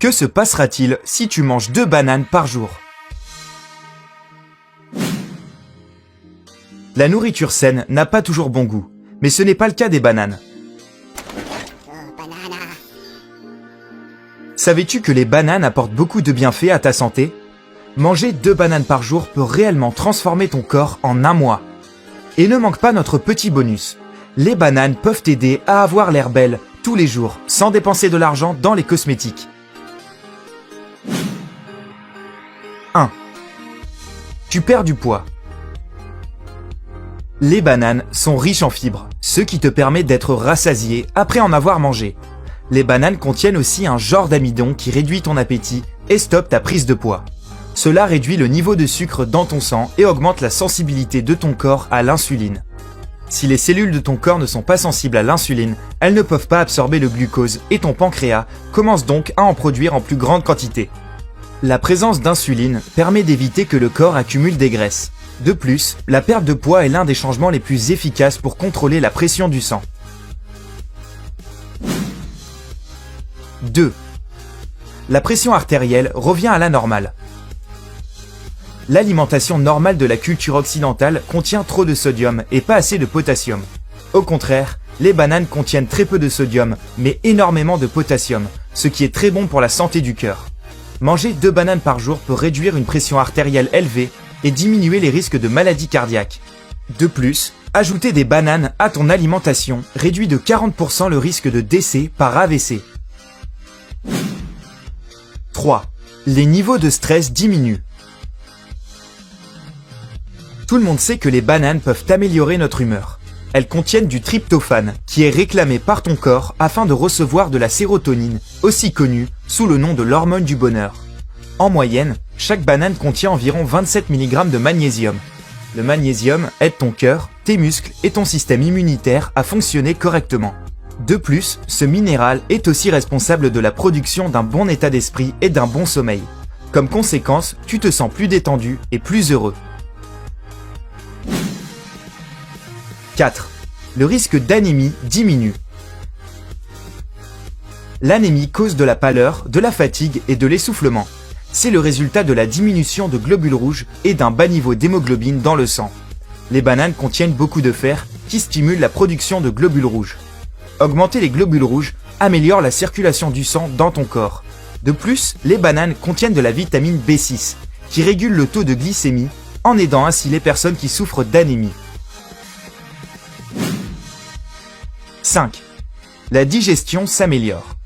Que se passera-t-il si tu manges 2 bananes par jour? La nourriture saine n'a pas toujours bon goût, mais ce n'est pas le cas des bananes. Savais-tu que les bananes apportent beaucoup de bienfaits à ta santé? Manger 2 bananes par jour peut réellement transformer ton corps en un mois. Et ne manque pas notre petit bonus. Les bananes peuvent t'aider à avoir l'air belle tous les jours, sans dépenser de l'argent dans les cosmétiques. 1. Tu perds du poids. Les bananes sont riches en fibres, ce qui te permet d'être rassasié après en avoir mangé. Les bananes contiennent aussi un genre d'amidon qui réduit ton appétit et stoppe ta prise de poids. Cela réduit le niveau de sucre dans ton sang et augmente la sensibilité de ton corps à l'insuline. Si les cellules de ton corps ne sont pas sensibles à l'insuline, elles ne peuvent pas absorber le glucose et ton pancréas commence donc à en produire en plus grande quantité. La présence d'insuline permet d'éviter que le corps accumule des graisses. De plus, la perte de poids est l'un des changements les plus efficaces pour contrôler la pression du sang. 2. La pression artérielle revient à la normale. L'alimentation normale de la culture occidentale contient trop de sodium et pas assez de potassium. Au contraire, les bananes contiennent très peu de sodium, mais énormément de potassium, ce qui est très bon pour la santé du cœur. Manger 2 bananes par jour peut réduire une pression artérielle élevée et diminuer les risques de maladies cardiaques. De plus, ajouter des bananes à ton alimentation réduit de 40% le risque de décès par AVC. 3. Les niveaux de stress diminuent. Tout le monde sait que les bananes peuvent améliorer notre humeur. Elles contiennent du tryptophane, qui est réclamé par ton corps afin de recevoir de la sérotonine, aussi connue sous le nom de l'hormone du bonheur. En moyenne, chaque banane contient environ 27 mg de magnésium. Le magnésium aide ton cœur, tes muscles et ton système immunitaire à fonctionner correctement. De plus, ce minéral est aussi responsable de la production d'un bon état d'esprit et d'un bon sommeil. Comme conséquence, tu te sens plus détendu et plus heureux. 4. Le risque d'anémie diminue. L'anémie cause de la pâleur, de la fatigue et de l'essoufflement. C'est le résultat de la diminution de globules rouges et d'un bas niveau d'hémoglobine dans le sang. Les bananes contiennent beaucoup de fer qui stimule la production de globules rouges. Augmenter les globules rouges améliore la circulation du sang dans ton corps. De plus, les bananes contiennent de la vitamine B6 qui régule le taux de glycémie en aidant ainsi les personnes qui souffrent d'anémie. 5. La digestion s'améliore.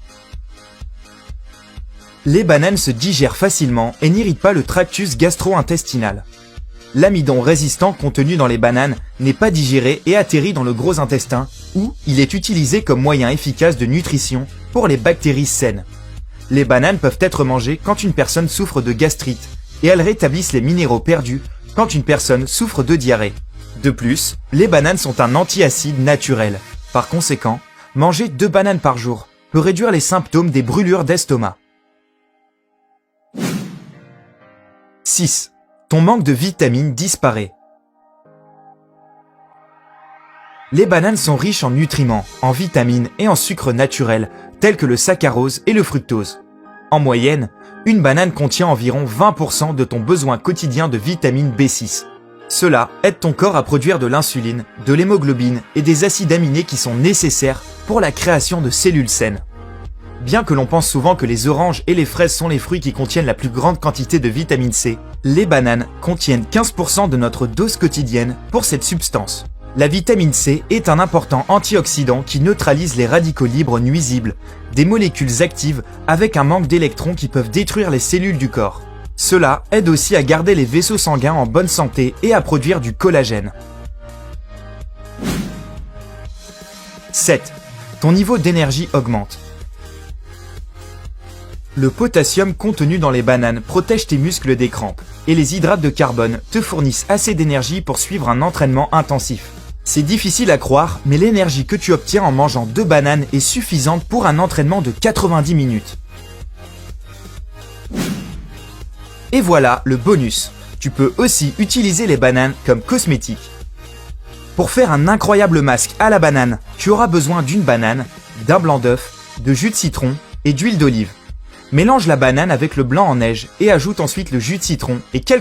Les bananes se digèrent facilement et n'irritent pas le tractus gastro-intestinal. L'amidon résistant contenu dans les bananes n'est pas digéré et atterrit dans le gros intestin où il est utilisé comme moyen efficace de nutrition pour les bactéries saines. Les bananes peuvent être mangées quand une personne souffre de gastrite et elles rétablissent les minéraux perdus quand une personne souffre de diarrhée. De plus, les bananes sont un antiacide naturel. Par conséquent, manger 2 bananes par jour peut réduire les symptômes des brûlures d'estomac. 6. Ton manque de vitamines disparaît. Les bananes sont riches en nutriments, en vitamines et en sucres naturels, tels que le saccharose et le fructose. En moyenne, une banane contient environ 20% de ton besoin quotidien de vitamine B6. Cela aide ton corps à produire de l'insuline, de l'hémoglobine et des acides aminés qui sont nécessaires pour la création de cellules saines. Bien que l'on pense souvent que les oranges et les fraises sont les fruits qui contiennent la plus grande quantité de vitamine C, les bananes contiennent 15% de notre dose quotidienne pour cette substance. La vitamine C est un important antioxydant qui neutralise les radicaux libres nuisibles, des molécules actives avec un manque d'électrons qui peuvent détruire les cellules du corps. Cela aide aussi à garder les vaisseaux sanguins en bonne santé et à produire du collagène. 7. Ton niveau d'énergie augmente. Le potassium contenu dans les bananes protège tes muscles des crampes, et les hydrates de carbone te fournissent assez d'énergie pour suivre un entraînement intensif. C'est difficile à croire, mais l'énergie que tu obtiens en mangeant 2 bananes est suffisante pour un entraînement de 90 minutes. Et voilà le bonus. Tu peux aussi utiliser les bananes comme cosmétiques. Pour faire un incroyable masque à la banane, tu auras besoin d'une banane, d'un blanc d'œuf, de jus de citron et d'huile d'olive. Mélange la banane avec le blanc en neige et ajoute ensuite le jus de citron et quelques